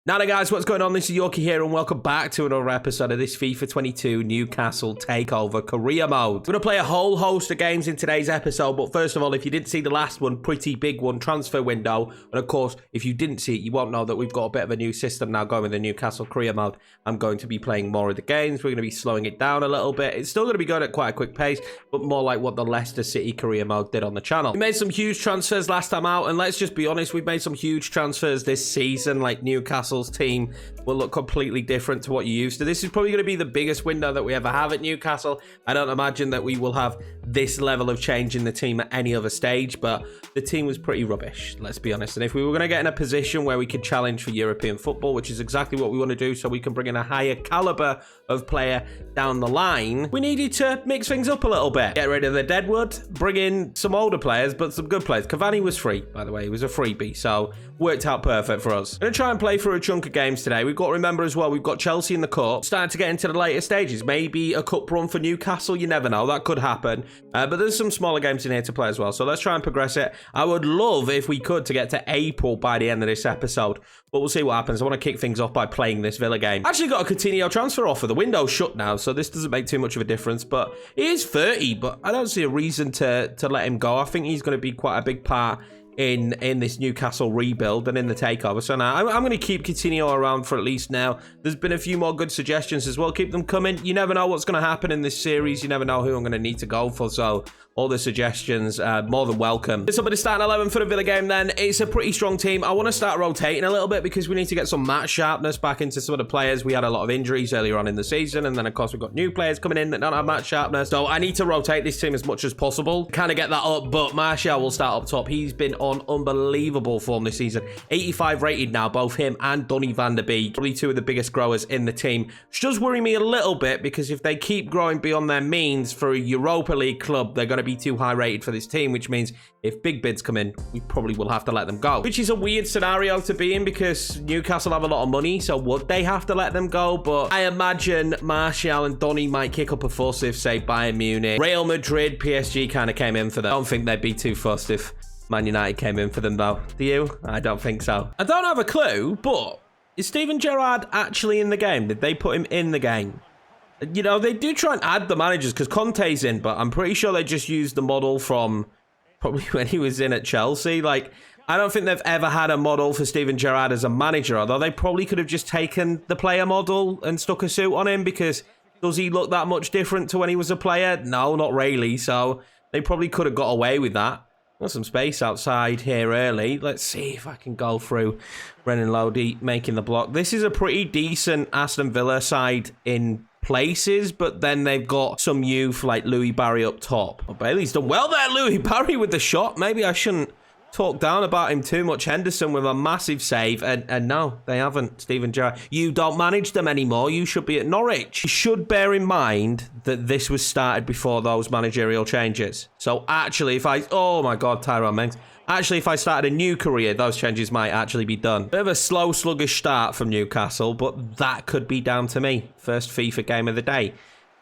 Now then guys, what's going on? This is Yorkie here and welcome back to another episode of this FIFA 22 Newcastle Takeover Career Mode. We're going to play a whole host of games in today's episode, but first of all, if you didn't see the last one, pretty big one, transfer window, and of course, if you didn't see it, you won't know that we've got a bit of a new system now going with the Newcastle Career Mode. I'm going to be playing more of the games, we're going to be slowing it down a little bit. It's still going to be going at quite a quick pace, but more like what the Leicester City Career Mode did on the channel. We made some huge transfers last time out, and let's just be honest, we've made some huge transfers this season, like Newcastle's team will look completely different to what you used to. This is probably going to be the biggest window that we ever have at Newcastle. I don't imagine that we will have this level of change in the team at any other stage, but the team was pretty rubbish, let's be honest. And if we were going to get in a position where we could challenge for European football, which is exactly what we want to do, so we can bring in a higher caliber of player down the line, we needed to mix things up a little bit. Get rid of the deadwood, bring in some older players, but some good players. Cavani was free, by the way. He was a freebie, so worked out perfect for us. I'm going to try and play through a chunk of games today. We've got to remember as well, we've got Chelsea in the cup, starting to get into the later stages. Maybe a cup run for Newcastle, you never know, that could happen. But there's some smaller games in here to play as well, so let's try and progress it. I would love, if we could, to get to April by the end of this episode, but we'll see what happens. I want to kick things off by playing this Villa game. Actually got a Coutinho transfer offer. The window's shut now, so this doesn't make too much of a difference, but he is 30, but I don't see a reason to let him go. I think he's going to be quite a big part in this Newcastle rebuild and in the takeover. So now I'm going to keep Coutinho around for at least now. There's been a few more good suggestions as well. Keep them coming. You never know what's going to happen in this series. You never know who I'm going to need to go for. So all the suggestions more than welcome. This will be the starting 11 for the Villa game then. It's a pretty strong team. I want to start rotating a little bit because we need to get some match sharpness back into some of the players. We had a lot of injuries earlier on in the season, and then of course we've got new players coming in that don't have match sharpness. So I need to rotate this team as much as possible. Kind of get that up, but Martial will start up top. He's been on unbelievable form this season. 85 rated now, both him and Donny van der Beek. Probably two of the biggest growers in the team. Which does worry me a little bit because if they keep growing beyond their means for a Europa League club, they're going to be too high rated for this team, which means if big bids come in, we probably will have to let them go. Which is a weird scenario to be in because Newcastle have a lot of money, so would they have to let them go? But I imagine Martial and Donny might kick up a fuss if, say, Bayern Munich, Real Madrid, PSG kind of came in for them. I don't think they'd be too fussed if Man United came in for them though. Do you? I don't think so. I don't have a clue, but is Steven Gerrard actually in the game? Did they put him in the game? You know, they do try and add the managers because Conte's in, but I'm pretty sure they just used the model from probably when he was in at Chelsea. Like, I don't think they've ever had a model for Steven Gerrard as a manager, although they probably could have just taken the player model and stuck a suit on him because does he look that much different to when he was a player? No, not really. So they probably could have got away with that. Got some space outside here early. Let's see if I can go through. Brennan Lodi making the block. This is a pretty decent Aston Villa side in places, but then they've got some youth like Louis Barry up top. Oh, Bailey's done well there, Louis Barry with the shot. Maybe I shouldn't talk down about him too much. Henderson with a massive save, and no, they haven't. Steven Gerrard, you don't manage them anymore. You should be at Norwich. You should bear in mind that this was started before those managerial changes. So actually, if I, oh my God, Tyrone Mings. Actually, if I started a new career, those changes might actually be done. Bit of a slow, sluggish start from Newcastle, but that could be down to me. First FIFA game of the day.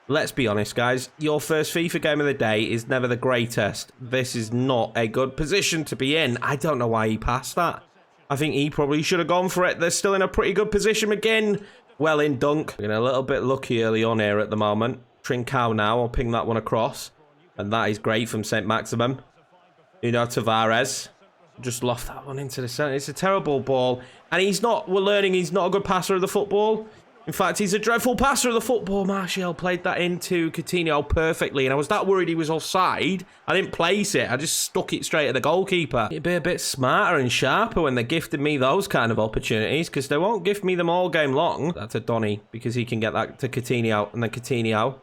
Let's be honest, guys. Your first FIFA game of the day is never the greatest. This is not a good position to be in. I don't know why he passed that. I think he probably should have gone for it. They're still in a pretty good position again. Well in dunk. We're getting a little bit lucky early on here at the moment. Trincao now. I'll ping that one across. And that is great from St. Maximum. Tavares just lost that one into the centre. It's a terrible ball. And he's not, we're learning he's not a good passer of the football. In fact, he's a dreadful passer of the football. Martial played that into Coutinho perfectly. And I was that worried he was offside. I didn't place it. I just stuck it straight at the goalkeeper. It'd be a bit smarter and sharper when they're gifting me those kind of opportunities because they won't gift me them all game long. That's a Donny because he can get that to Coutinho. And then Coutinho,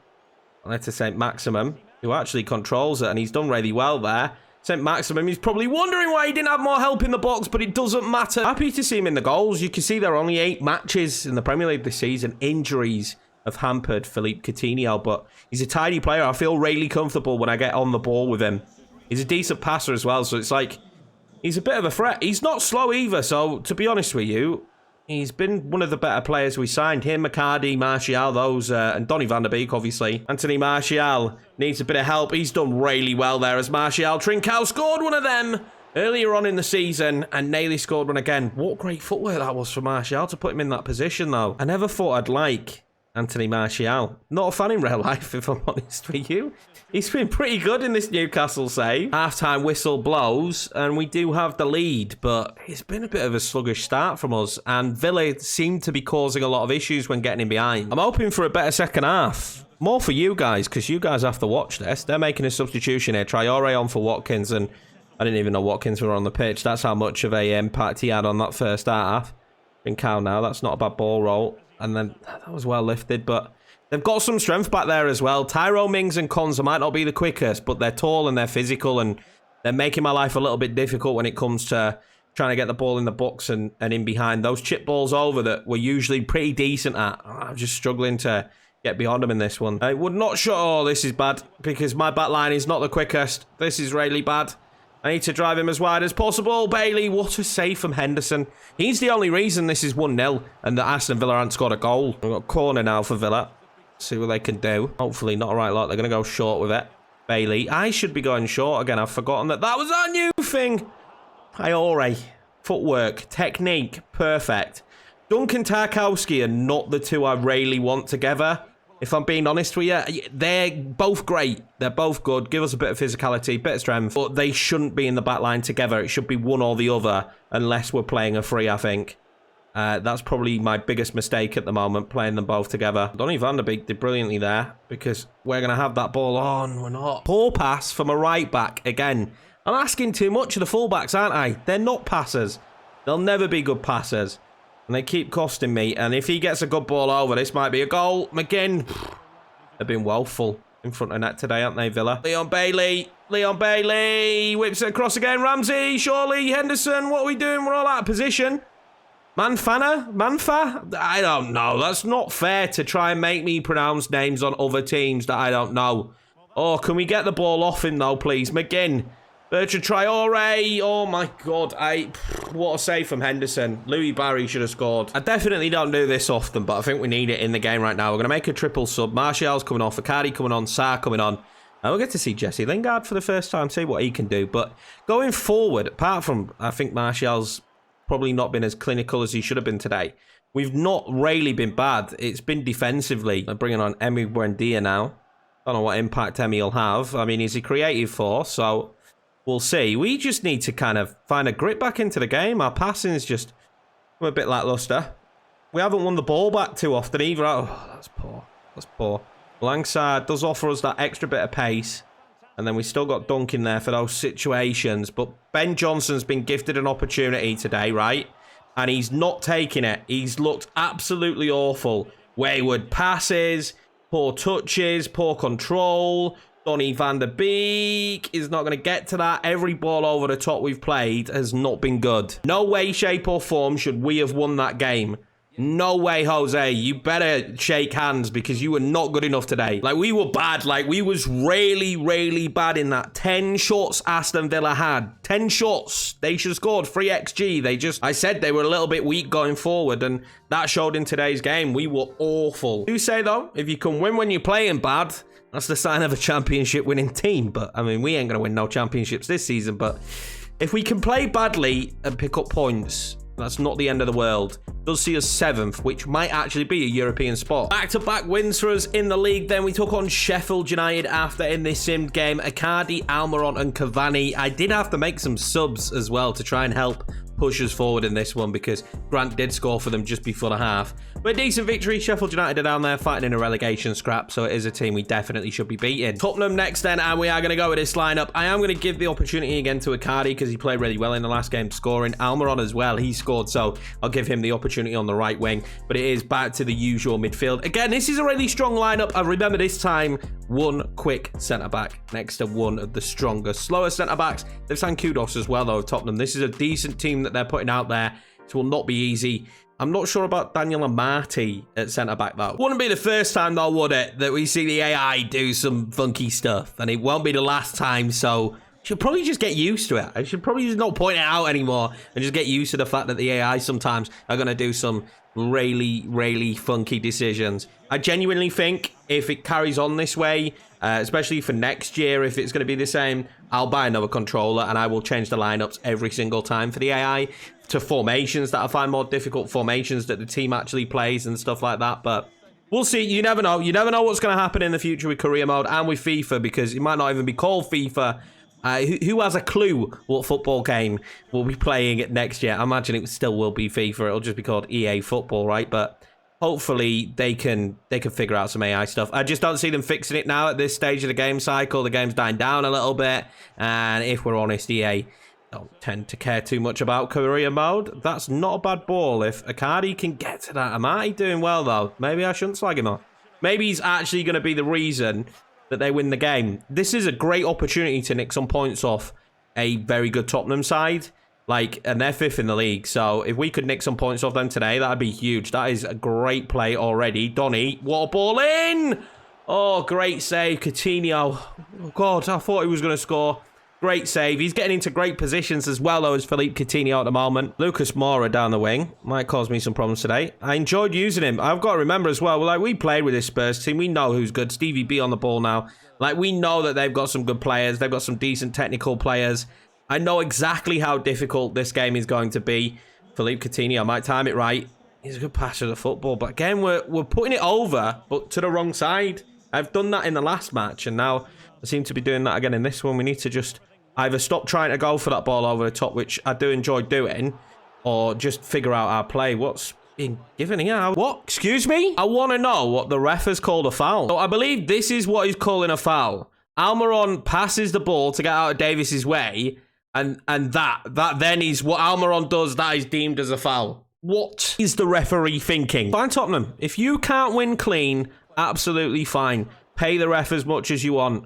and that's to St. Maximum, who actually controls it. And he's done really well there. St. Maximum, he's probably wondering why he didn't have more help in the box, but it doesn't matter. Happy to see him in the goals. You can see there are only 8 matches in the Premier League this season. Injuries have hampered Philippe Coutinho, but he's a tidy player. I feel really comfortable when I get on the ball with him. He's a decent passer as well, so it's like he's a bit of a threat. He's not slow either, so to be honest with you, he's been one of the better players we signed. Him, McCarty, Martial, those, and Donny van der Beek, obviously. Anthony Martial needs a bit of help. He's done really well there as Martial. Trincao scored one of them. earlier on in the season and nearly scored one again. What great footwork that was for Martial to put him in that position, though. I never thought I'd like Anthony Martial. Not a fan in real life, if I'm honest with you. He's been pretty good in this Newcastle save. Half-time whistle blows, and we do have the lead, but it's been a bit of a sluggish start from us, and Villa seem to be causing a lot of issues when getting in behind. I'm hoping for a better second half. More for you guys, because you guys have to watch this. They're making a substitution here. Traore on for Watkins, and I didn't even know Watkins were on the pitch. That's how much of a impact he had on that first half. In Cal now, that's not a bad ball roll. And then that was well lifted, but they've got some strength back there as well. Tyrone Mings and Konza might not be the quickest, but they're tall and they're physical, and they're making my life a little bit difficult when it comes to trying to get the ball in the box and in behind. Those chip balls over that we're usually pretty decent at, I'm just struggling to get beyond them in this one. I would not show... Oh, this is bad, because my back line is not the quickest. This is really bad. I need to drive him as wide as possible. Bailey, what a save from Henderson. He's the only reason this is 1-0 and that Aston Villa haven't scored a goal. We've got corner now for Villa. See what they can do. Hopefully not a right lot. They're going to go short with it. Bailey. I should be going short again. I've forgotten that was our new thing. Traore. Footwork. Technique. Perfect. Duncan Tarkowski are not the two I really want together. If I'm being honest with you, they're both great. They're both good. Give us a bit of physicality, bit of strength. But they shouldn't be in the back line together. It should be one or the other, unless we're playing a free, I think. That's probably my biggest mistake at the moment, playing them both together. Donny van der Beek did brilliantly there, because we're going to have that ball on. We're not. Poor pass from a right back again. I'm asking too much of the fullbacks, aren't I? They're not passers. They'll never be good passers. And they keep costing me. And if he gets a good ball over, this might be a goal. McGinn. They've been woeful in front of net today, aren't they, Villa? Leon Bailey. Leon Bailey. Whips it across again. Ramsey. Surely. Henderson. What are we doing? We're all out of position. Manfa? I don't know. That's not fair to try and make me pronounce names on other teams that I don't know. Oh, can we get the ball off him, though, please? McGinn. Bertrand Traore. Oh, my God. What a save from Henderson. Louis Barry should have scored. I definitely don't do this often, but I think we need it in the game right now. We're going to make a triple sub. Martial's coming on. Icardi coming on. Sarr coming on. And we'll get to see Jesse Lingard for the first time, see what he can do. But going forward, apart from, I think Martial's probably not been as clinical as he should have been today, we've not really been bad. It's been defensively. I'm bringing on Emi Buendia now. Don't know what impact Emi will have. I mean, he's a creative force, so we'll see. We just need to kind of find a grip back into the game. Our passing is just a bit lackluster. We haven't won the ball back too often either. Oh, that's poor. That's poor. Langside does offer us that extra bit of pace. And then we still got Duncan there for those situations. But Ben Johnson's been gifted an opportunity today, right? And he's not taking it. He's looked absolutely awful. Wayward passes, poor touches, poor control. Donny van der Beek is not going to get to that. Every ball over the top we've played has not been good. No way, shape or form should we have won that game. No way, Jose. You better shake hands, because you were not good enough today. Like, we were bad. Like, we was really, really bad in that. 10 shots Aston Villa had. 10 shots. They should have scored 3 XG. I said they were a little bit weak going forward, and that showed in today's game. We were awful. I do say, though, if you can win when you're playing bad, that's the sign of a championship winning team. But, I mean, we ain't going to win no championships this season. But if we can play badly and pick up points, that's not the end of the world. Does see us 7th, which might actually be a European spot. Back-to-back wins for us in the league. Then we took on Sheffield United after in this simmed game. Icardi, Almiron and Cavani. I did have to make some subs as well to try and help push us forward in this one, because Grant did score for them just before the half. But a decent victory. Sheffield United are down there fighting in a relegation scrap, so it is a team we definitely should be beating. Tottenham next then, and we are going to go with this lineup. I am going to give the opportunity again to Icardi, because he played really well in the last game scoring. Almiron as well, he scored, so I'll give him the opportunity on the right wing. But it is back to the usual midfield. Again, this is a really strong lineup. I remember this time, one quick centre-back next to one of the stronger, slower centre-backs. They've signed kudos as well, though, Tottenham. This is a decent team that they're putting out there. It will not be easy. I'm not sure about Daniel Amati at centre-back, though. Wouldn't be the first time, though, would it, that we see the AI do some funky stuff. And it won't be the last time, so should probably just get used to it. I should probably just not point it out anymore and just get used to the fact that the AI sometimes are going to do some really, really funky decisions. I genuinely think if it carries on this way, especially for next year, if it's going to be the same, I'll buy another controller and I will change the lineups every single time for the AI to formations that I find more difficult, formations that the team actually plays and stuff like that. But we'll see. You never know. You never know what's going to happen in the future with career mode and with FIFA, because it might not even be called FIFA. Who has a clue what football game we'll be playing next year? I imagine it still will be FIFA. It'll just be called EA Football, right? But hopefully they can figure out some AI stuff. I just don't see them fixing it now at this stage of the game cycle. The game's dying down a little bit, and if we're honest, EA don't tend to care too much about career mode. That's not a bad ball. If Icardi can get to that, Amati doing well though. Maybe I shouldn't slag him off. Maybe he's actually going to be the reason that they win the game. This is a great opportunity to nick some points off a very good Tottenham side. And they're 5th in the league. So if we could nick some points off them today, that'd be huge. That is a great play already. Donny, what a ball in! Oh, great save. Coutinho. Oh, God, I thought he was going to score. Great save. He's getting into great positions as well, though, as Philippe Coutinho at the moment. Lucas Moura down the wing. Might cause me some problems today. I enjoyed using him. I've got to remember as well, we played with this Spurs team. We know who's good. Stevie B on the ball now. We know that they've got some good players. They've got some decent technical players. I know exactly how difficult this game is going to be. Philippe Coutinho, I might time it right. He's a good passer of the football. But again, we're putting it over, but to the wrong side. I've done that in the last match, and now I seem to be doing that again in this one. We need to just either stop trying to go for that ball over the top, which I do enjoy doing, or just figure out our play. What's being given here? What? Excuse me? I want to know what the ref has called a foul. So I believe this is what he's calling a foul. Almiron passes the ball to get out of Davis's way, and that then is what Almiron does. That is deemed as a foul. What is the referee thinking? Fine, Tottenham. If you can't win clean, absolutely fine. Pay the ref as much as you want.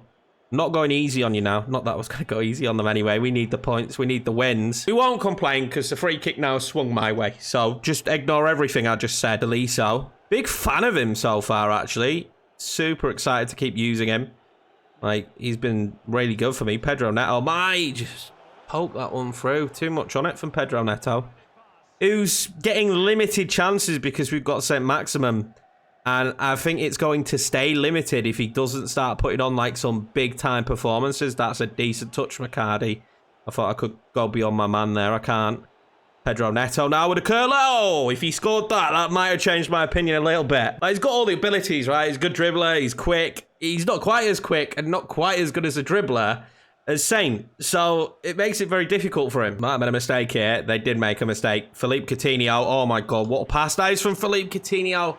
Not going easy on you now. Not that I was going to go easy on them anyway. We need the points. We need the wins. We won't complain because the free kick now swung my way. So just ignore everything I just said. Eliso. Big fan of him so far, actually. Super excited to keep using him. He's been really good for me. Pedro Neto might just poke that one through. Too much on it from Pedro Neto, who's getting limited chances because we've got St. Maximum. And I think it's going to stay limited if he doesn't start putting on some big time performances. That's a decent touch, McCarty. I thought I could go beyond my man there. I can't. Pedro Neto now with a curler. Oh, if he scored that might have changed my opinion a little bit. He's got all the abilities, right? He's a good dribbler. He's quick. He's not quite as quick and not quite as good as a dribbler as Saint. So it makes it very difficult for him. Might have made a mistake here. They did make a mistake. Philippe Coutinho. Oh my God, what a pass that is from Philippe Coutinho.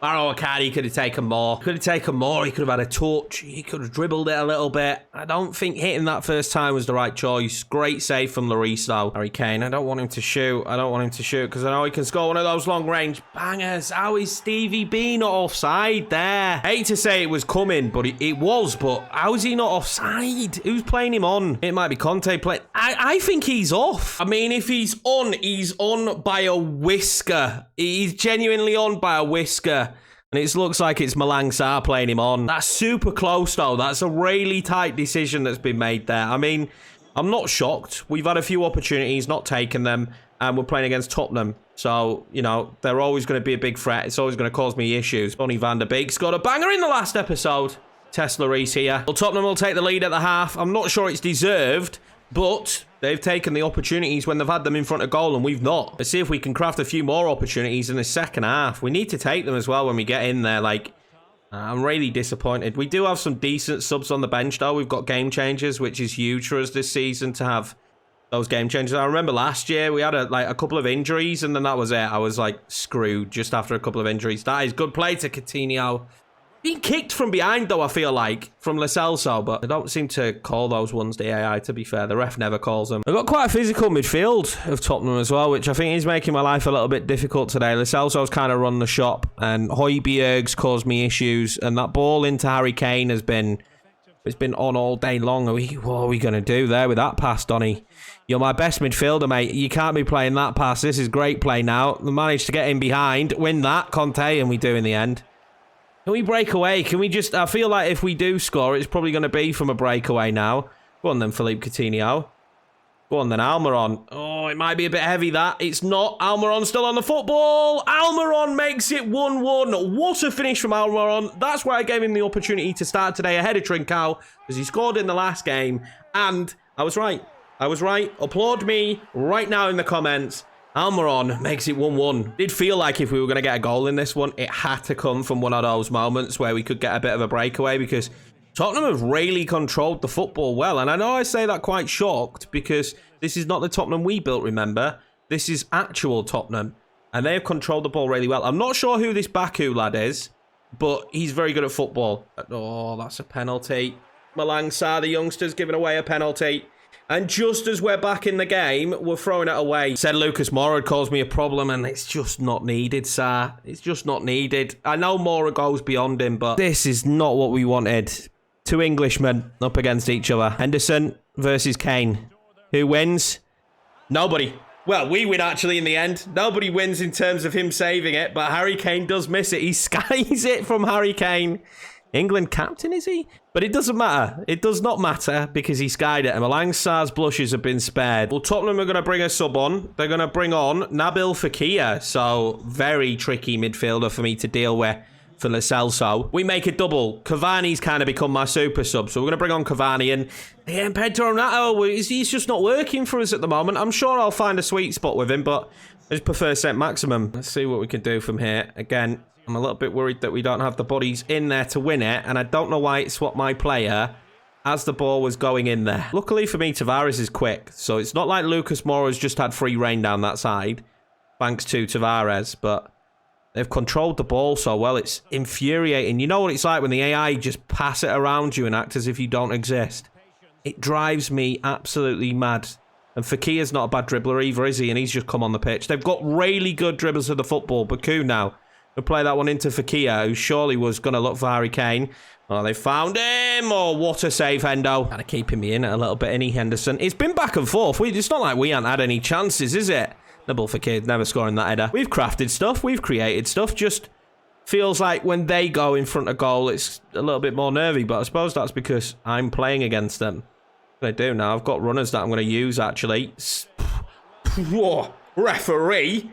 Maro Icardi could have taken more. He could have had a touch. He could have dribbled it a little bit. I don't think hitting that first time was the right choice. Great save from Lloris though. Harry Kane, I don't want him to shoot. Because I know he can score one of those long range bangers. How is Stevie B not offside there? I hate to say it was coming, but it was. But how is he not offside? Who's playing him on? It might be Conte playing. I think he's off. I mean, if he's on by a whisker. He's genuinely on by a whisker. And it looks like it's Malang Sarr playing him on. That's super close, though. That's a really tight decision that's been made there. I mean, I'm not shocked. We've had a few opportunities, not taken them, and we're playing against Tottenham. So, they're always going to be a big threat. It's always going to cause me issues. Donny van der Beek's got a banger in the last episode. Tesla Reese here. Well, Tottenham will take the lead at the half. I'm not sure it's deserved, but they've taken the opportunities when they've had them in front of goal and we've not. Let's see if we can craft a few more opportunities in the second half. We need to take them as well when we get in there. I'm really disappointed. We do have some decent subs on the bench though. We've got game changers, which is huge for us this season to have those game changers. I remember last year we had a couple of injuries and then that was it. I was screwed just after a couple of injuries. That is good play to Coutinho. Being kicked from behind, though, I feel like, from Lo Celso, but they don't seem to call those ones the AI, to be fair. The ref never calls them. They've got quite a physical midfield of Tottenham as well, which I think is making my life a little bit difficult today. Lo Celso's kind of run the shop, and Højbjerg's caused me issues, and that ball into Harry Kane has been... It's been on all day long. What are we going to do there with that pass, Donny? You're my best midfielder, mate. You can't be playing that pass. This is great play now. We managed to get in behind, win that, Conte, and we do in the end. Can we break away? Can we just... I feel like if we do score, it's probably going to be from a breakaway now. Go on then, Philippe Coutinho. Go on then, Almiron. Oh, it might be a bit heavy, that. It's not. Almiron still on the football. Almiron makes it 1-1. What a finish from Almiron. That's why I gave him the opportunity to start today ahead of Trincao, because he scored in the last game. And I was right. I was right. Applaud me right now in the comments. Almiron makes it 1-1. Did feel like if we were going to get a goal in this one, it had to come from one of those moments where we could get a bit of a breakaway, because Tottenham have really controlled the football well. And I know I say that quite shocked because this is not the Tottenham we built, remember? This is actual Tottenham. And they have controlled the ball really well. I'm not sure who this Baku lad is, but he's very good at football. Oh, that's a penalty. Malang Sarr, the youngster's giving away a penalty. And just as we're back in the game, we're throwing it away. Said Lucas Moura had caused me a problem, and it's just not needed, Sarr. It's just not needed. I know Moura goes beyond him, but this is not what we wanted. Two Englishmen up against each other. Henderson versus Kane. Who wins? Nobody. Well, we win actually in the end. Nobody wins in terms of him saving it, but Harry Kane does miss it. He skies it from Harry Kane. England captain, is he? But it doesn't matter. It does not matter because he skied it. And Malang Sarr's blushes have been spared. Well, Tottenham are going to bring a sub on. They're going to bring on Nabil Fekir. So, very tricky midfielder for me to deal with for Lo Celso. We make a double. Cavani's kind of become my super sub. So, we're going to bring on Cavani. And Pedro Neto, he's just not working for us at the moment. I'm sure I'll find a sweet spot with him, but I just prefer St. Maximum. Let's see what we can do from here. Again, I'm a little bit worried that we don't have the bodies in there to win it, and I don't know why it swapped my player as the ball was going in there. Luckily for me, Tavares is quick, so it's not like Lucas Moura's just had free rein down that side, thanks to Tavares, but they've controlled the ball so well, it's infuriating. You know what it's like when the AI just pass it around you and act as if you don't exist? It drives me absolutely mad. And Fakir's not a bad dribbler either, is he? And he's just come on the pitch. They've got really good dribblers of the football. Baku now. We'll play that one into Fekir, who surely was going to look for Harry Kane. Oh, they found him. Oh, what a save, Hendo. Kind of keeping me in it a little bit, innit, Henderson? It's been back and forth. It's not like we haven't had any chances, is it? Nabil Fekir never scoring that header. We've crafted stuff. We've created stuff. Just feels like when they go in front of goal, it's a little bit more nervy. But I suppose that's because I'm playing against them. What do I do now? I've got runners that I'm going to use, actually. Whoa, referee.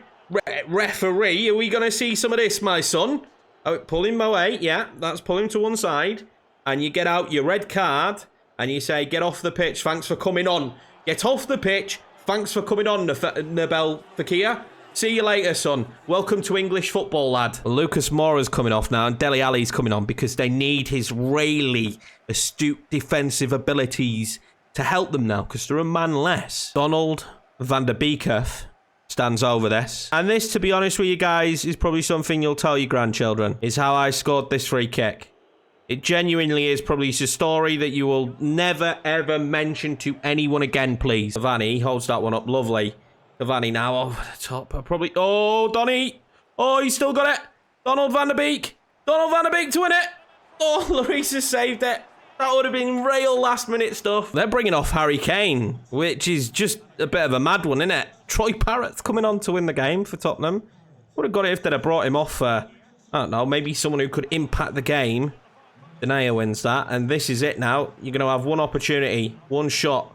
Referee, are we going to see some of this, my son? Oh, pull him away. Yeah, that's pull him to one side. And you get out your red card and you say, get off the pitch. Thanks for coming on. Get off the pitch. Thanks for coming on, Nabil Fekir. See you later, son. Welcome to English football, lad. Lucas Moura's coming off now and Dele Alli's coming on because they need his really astute defensive abilities to help them now because they're a man less. Donald van der Beek stands over this. And this, to be honest with you guys, is probably something you'll tell your grandchildren, is how I scored this free kick. It genuinely is probably a story that you will never, ever mention to anyone again, please. Cavani holds that one up. Lovely. Cavani now over the top. Probably... Oh, Donny. Oh, he's still got it. Donald van der Beek. Donald van der Beek to win it. Oh, Lloris has saved it. That would have been real last-minute stuff. They're bringing off Harry Kane, which is just a bit of a mad one, isn't it? Troy Parrott's coming on to win the game for Tottenham. Would have got it if they'd have brought him off, I don't know, maybe someone who could impact the game. Denayer wins that, and this is it now. You're going to have one opportunity, one shot.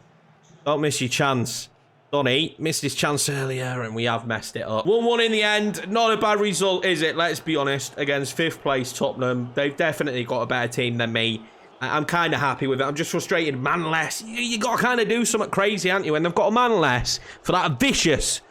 Don't miss your chance. Donny missed his chance earlier, and we have messed it up. 1-1 in the end. Not a bad result, is it? Let's be honest. Against 5th place Tottenham. They've definitely got a better team than me. I'm kind of happy with it. I'm just frustrated. Man less. You got to kind of do something crazy, haven't you? And they've got a man less for that vicious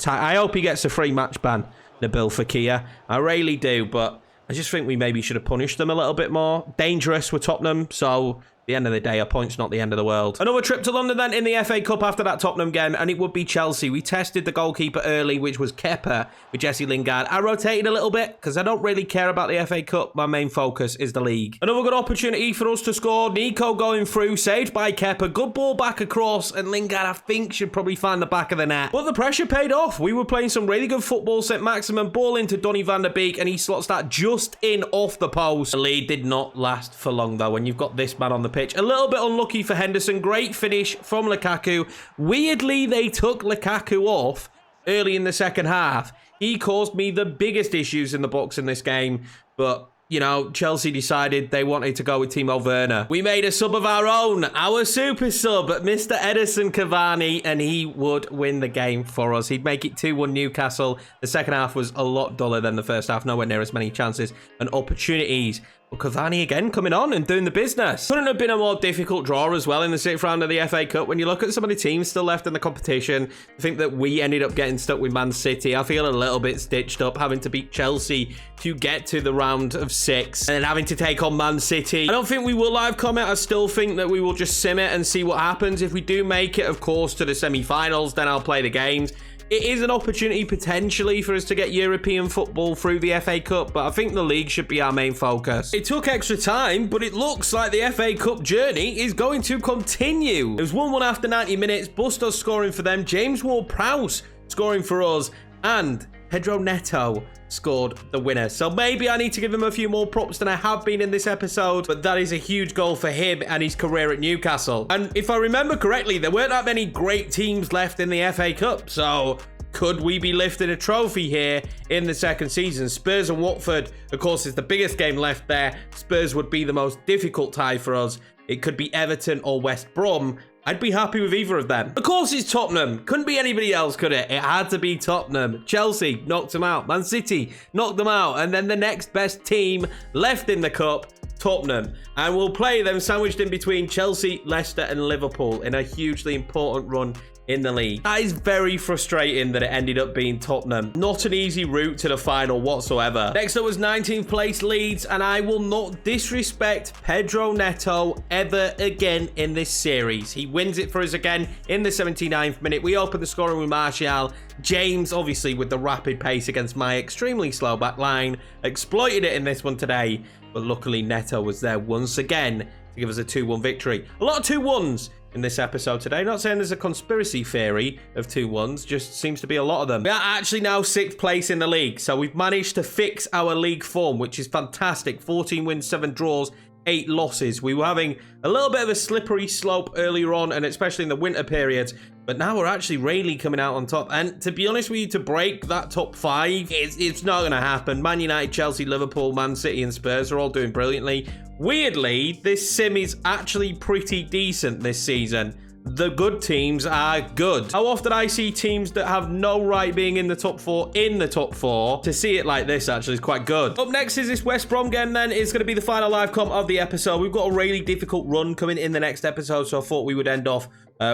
I hope he gets a free match ban, Nabil Fekir. I really do, but I just think we maybe should have punished them a little bit more. Dangerous with Tottenham, so... At the end of the day, a point's not the end of the world. Another trip to London then in the FA Cup after that Tottenham game, and it would be Chelsea. We tested the goalkeeper early, which was Kepa with Jesse Lingard. I rotated a little bit because I don't really care about the FA Cup. My main focus is the league. Another good opportunity for us to score. Nico going through, saved by Kepa. Good ball back across, and Lingard, I think, should probably find the back of the net. But the pressure paid off. We were playing some really good football. St. Maximum ball into Donny van der Beek, and he slots that just in off the post. The lead did not last for long, though, when you've got this man on the pitch. A little bit unlucky for Henderson. Great finish from Lukaku. Weirdly, they took Lukaku off early in the second half. He caused me the biggest issues in the box in this game, but you know, Chelsea decided they wanted to go with Timo Werner. We made a sub of our own, our super sub, Mr. Edison Cavani, and he would win the game for us. He'd make it 2-1 Newcastle. The second half was a lot duller than the first half, nowhere near as many chances and opportunities. But Cavani again coming on and doing the business. Couldn't have been a more difficult draw as well in the 6th round of the FA Cup. When you look at some of the teams still left in the competition, I think that we ended up getting stuck with Man City. I feel a little bit stitched up having to beat Chelsea to get to the round of 6 and then having to take on Man City. I don't think we will live comment. I still think that we will just sim it and see what happens. If we do make it, of course, to the semi-finals, then I'll play the games. It is an opportunity potentially for us to get European football through the FA Cup, but I think the league should be our main focus. It took extra time, but it looks like the FA Cup journey is going to continue. It was 1-1 after 90 minutes, Bustos scoring for them, James Ward-Prowse scoring for us, and Pedro Neto scored the winner. So maybe I need to give him a few more props than I have been in this episode, but that is a huge goal for him and his career at Newcastle. And if I remember correctly, there weren't that many great teams left in the FA Cup, so could we be lifting a trophy here in the second season? Spurs and Watford, of course, is the biggest game left there. Spurs would be the most difficult tie for us. It could be Everton or West Brom. I'd be happy with either of them. Of course it's Tottenham. Couldn't be anybody else, could it? It had to be Tottenham. Chelsea knocked them out. Man City knocked them out. And then the next best team left in the cup, Tottenham. And we'll play them sandwiched in between Chelsea, Leicester and Liverpool in a hugely important run in the league. That is very frustrating that it ended up being Tottenham. Not an easy route to the final whatsoever. Next up was 19th place Leeds, and I will not disrespect Pedro Neto ever again in this series. He wins it for us again in the 79th minute. We open the scoring with Martial. James, obviously with the rapid pace against my extremely slow back line, exploited it in this one today, but luckily Neto was there once again to give us a 2-1 victory. A lot of 2-1s in this episode today. Not saying there's a conspiracy theory of 2-1s, just seems to be a lot of them. We are actually now 6th place in the league, so we've managed to fix our league form, which is fantastic. 14 wins, 7 draws, 8 losses. We were having a little bit of a slippery slope earlier on, and especially in the winter periods, but now we're actually really coming out on top. And to be honest with you, to break that top 5, it's not going to happen. Man United, Chelsea, Liverpool, Man City and Spurs are all doing brilliantly. Weirdly, this sim is actually pretty decent this season. The good teams are good. How often I see teams that have no right being in the top 4 in the top 4, to see it like this actually is quite good. Up next is this West Brom game then. It's going to be the final live comp of the episode. We've got a really difficult run coming in the next episode, so I thought we would end off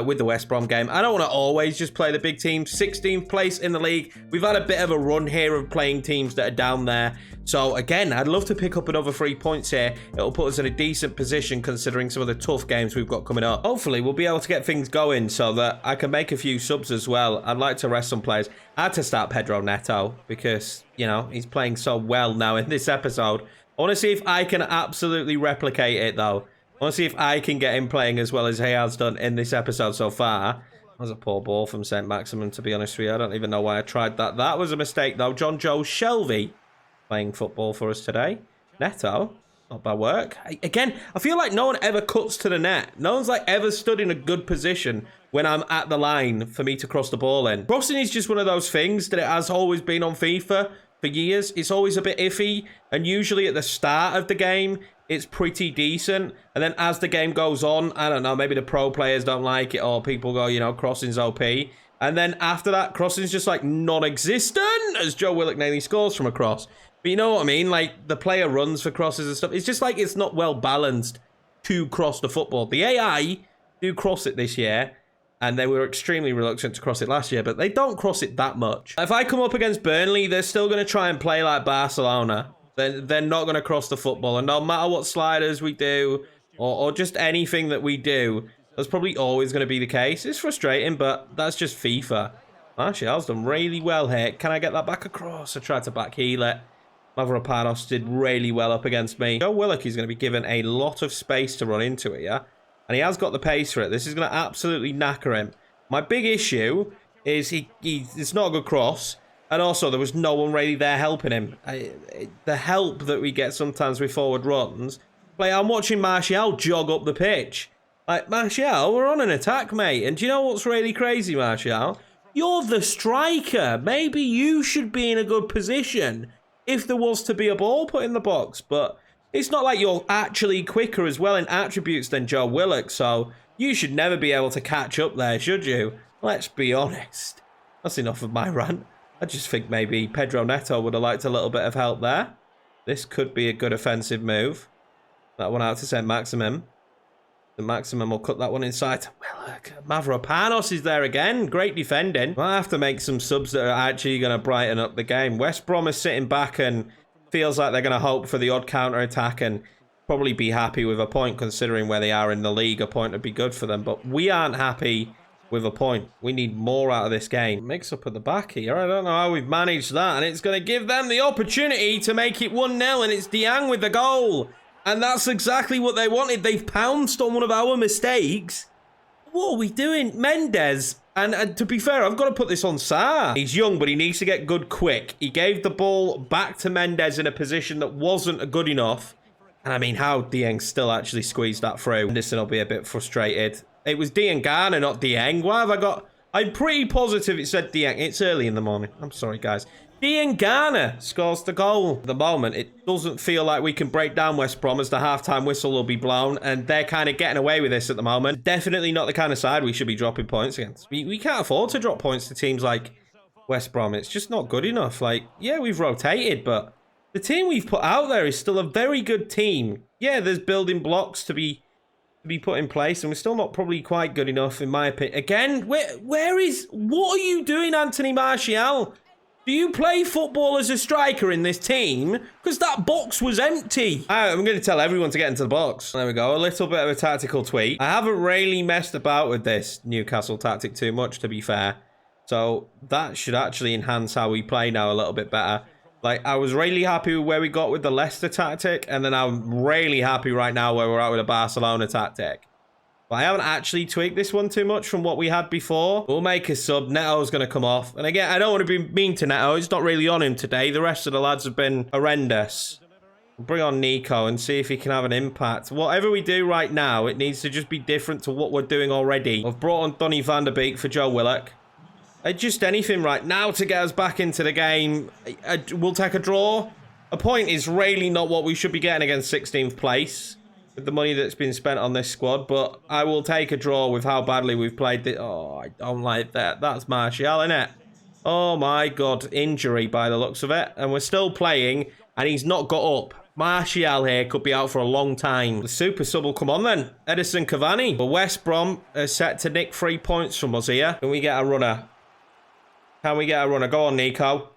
with the West Brom game. I don't want to always just play the big teams. 16th place in the league. We've had a bit of a run here of playing teams that are down there. So again, I'd love to pick up another 3 points here. It'll put us in a decent position considering some of the tough games we've got coming up. Hopefully we'll be able to get things going so that I can make a few subs as well. I'd like to rest some players. I had to start Pedro Neto because, you know, he's playing so well now in this episode. I want to see if I can absolutely replicate it though. I want to see if I can get him playing as well as he has done in this episode so far. That was a poor ball from St. Maximin, to be honest with you. I don't even know why I tried that. That was a mistake, though. John Joe Shelby playing football for us today. Neto, not bad work. Again, I feel like no one ever cuts to the net. No one's like ever stood in a good position when I'm at the line for me to cross the ball in. Crossing is just one of those things that it has always been on FIFA for years. It's always a bit iffy, and usually at the start of the game, it's pretty decent. And then as the game goes on, I don't know, maybe the pro players don't like it, or people go, you know, crossing's OP. And then after that, crossing's just like non-existent, as Joe Willock nearly scores from a cross. But you know what I mean? Like, the player runs for crosses and stuff. It's just like it's not well balanced to cross the football. The AI do cross it this year, and they were extremely reluctant to cross it last year, but they don't cross it that much. If I come up against Burnley, they're still going to try and play like Barcelona. They're not going to cross the football, and no matter what sliders we do, or just anything that we do, that's probably always going to be the case. It's frustrating, but that's just FIFA. Martial's done really well here. Can I get that back across? I tried to back heel it. Mavropanos did really well up against me. Joe Willock is going to be given a lot of space to run into it, yeah? And he has got the pace for it. This is going to absolutely knacker him. My big issue is it's not a good cross. And also, there was no one really there helping him. The help that we get sometimes with forward runs. Like, I'm watching Martial jog up the pitch. Like, Martial, we're on an attack, mate. And do you know what's really crazy, Martial? You're the striker. Maybe you should be in a good position. if there was to be a ball put in the box. But it's not like you're actually quicker as well in attributes than Joe Willock, so you should never be able to catch up there, should you? Let's be honest. That's enough of my rant. I just think maybe Pedro Neto would have liked a little bit of help there. This could be a good offensive move. That one out to St. Maximum. St. Maximum will cut that one inside. Willock. Mavropanos is there again. Great defending. Might have to make some subs that are actually going to brighten up the game. West Brom is sitting back and feels like they're going to hope for the odd counter-attack and probably be happy with a point considering where they are in the league. A point would be good for them, but we aren't happy with a point. We need more out of this game. Mix up at the back here. I don't know how we've managed that, and it's going to give them the opportunity to make it 1-0, and it's Dieng with the goal. And that's exactly what they wanted. They've pounced on one of our mistakes. What are we doing? Mendes. And to be fair, I've got to put this on Sarr. He's young, but he needs to get good quick. He gave the ball back to Mendes in a position that wasn't good enough. And I mean, how Dieng still actually squeezed that through. Henderson will be a bit frustrated. It was Dieng, not Dieng. Why have I got... I'm pretty positive it said Dieng. It's early in the morning. I'm sorry, guys. Dieng scores the goal. At the moment, it doesn't feel like we can break down West Brom as the halftime whistle will be blown, and they're kind of getting away with this at the moment. Definitely not the kind of side we should be dropping points against. We can't afford to drop points to teams like West Brom. It's just not good enough. Like, yeah, we've rotated, but the team we've put out there is still a very good team. Yeah, there's building blocks to be put in place, and we're still not probably quite good enough, in my opinion. Again, what are you doing, Anthony Martial? Do you play football as a striker in this team? Because that box was empty. I'm going to tell everyone to get into the box. There we go. A little bit of a tactical tweak. I haven't really messed about with this Newcastle tactic too much, to be fair. So that should actually enhance how we play now a little bit better. Like, I was really happy with where we got with the Leicester tactic. And then I'm really happy right now where we're at with the Barcelona tactic. But I haven't actually tweaked this one too much from what we had before. We'll make a sub. Neto's going to come off. And again, I don't want to be mean to Neto. It's not really on him today. The rest of the lads have been horrendous. We'll bring on Nico and see if he can have an impact. Whatever we do right now, it needs to just be different to what we're doing already. I've brought on Donny van der Beek for Joe Willock. Just anything right now to get us back into the game. We'll take a draw. A point is really not what we should be getting against 16th place with the money that's been spent on this squad, but I will take a draw with how badly we've played it. Oh, I don't like that. That's Martial, innit? Oh my God, injury by the looks of it. And we're still playing, and he's not got up. Martial here could be out for a long time. The super sub will come on then. Edison Cavani. But West Brom are set to nick 3 points from us here. Can we get a runner? Can we get a runner? Go on, Nico.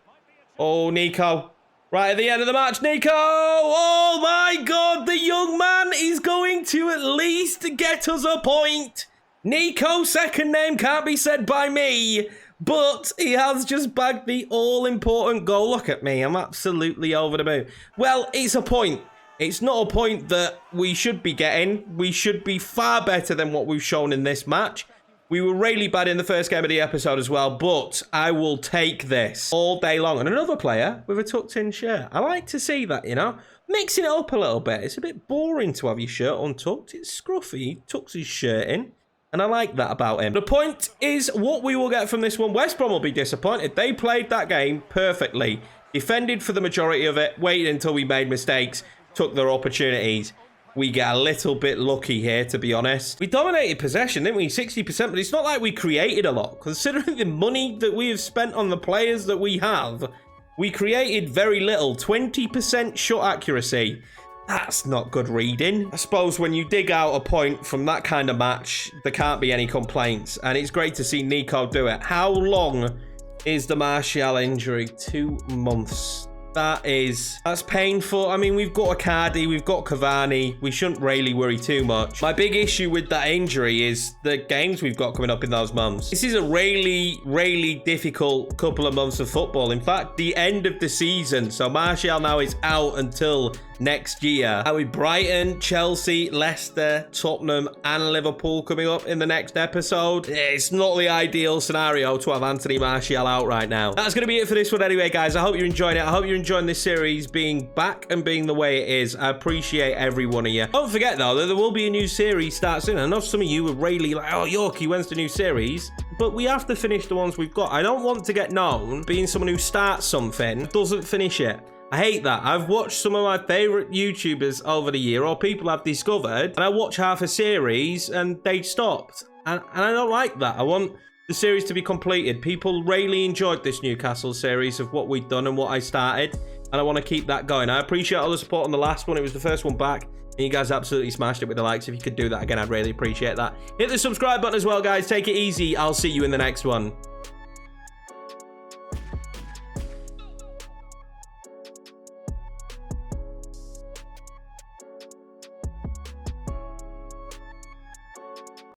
Oh, Nico. Right at the end of the match, Nico! Oh my God, the young man is going to at least get us a point. Nico's second name can't be said by me, but he has just bagged the all-important goal. Look at me, I'm absolutely over the moon. Well, it's a point. It's not a point that we should be getting. We should be far better than what we've shown in this match. We were really bad in the first game of the episode as well, but I will take this all day long. And another player with a tucked-in shirt. I like to see that, you know. Mixing it up a little bit. It's a bit boring to have your shirt untucked. It's scruffy. He tucks his shirt in, and I like that about him. The point is what we will get from this one. West Brom will be disappointed. They played that game perfectly. Defended for the majority of it. Waited until we made mistakes. Took their opportunities. We get a little bit lucky here, to be honest. We dominated possession, didn't we? 60%, but it's not like we created a lot. Considering the money that we have spent on the players that we have, we created very little. 20% shot accuracy. That's not good reading. I suppose when you dig out a point from that kind of match, there can't be any complaints. And it's great to see Nico do it. How long is the Martial injury? 2 months. That's painful. I mean, we've got Icardi, we've got Cavani. We shouldn't really worry too much. My big issue with that injury is the games we've got coming up in those months. This is a really difficult couple of months of football. In fact, the end of the season. So Martial now is out until next year. And with Brighton, Chelsea, Leicester, Tottenham, and Liverpool coming up in the next episode, it's not the ideal scenario to have Anthony Martial out right now. That's going to be it for this one anyway, guys. I hope you're enjoying it. I hope you're enjoying this series being back and being the way it is. I appreciate every one of you. Don't forget, though, that there will be a new series starts soon. I know some of you were really like, oh, Yorkie, when's the new series? But we have to finish the ones we've got. I don't want to get known being someone who starts something, doesn't finish it. I hate that. I've watched some of my favorite YouTubers over the year, or people I've discovered, and I watch half a series and they stopped. And I don't like that. I want the series to be completed. People really enjoyed this Newcastle series of what we'd done and what I started, and I want to keep that going. I appreciate all the support on the last one. It was the first one back, and you guys absolutely smashed it with the likes. If you could do that again, I'd really appreciate that. Hit the subscribe button as well, guys. Take it easy. I'll see you in the next one.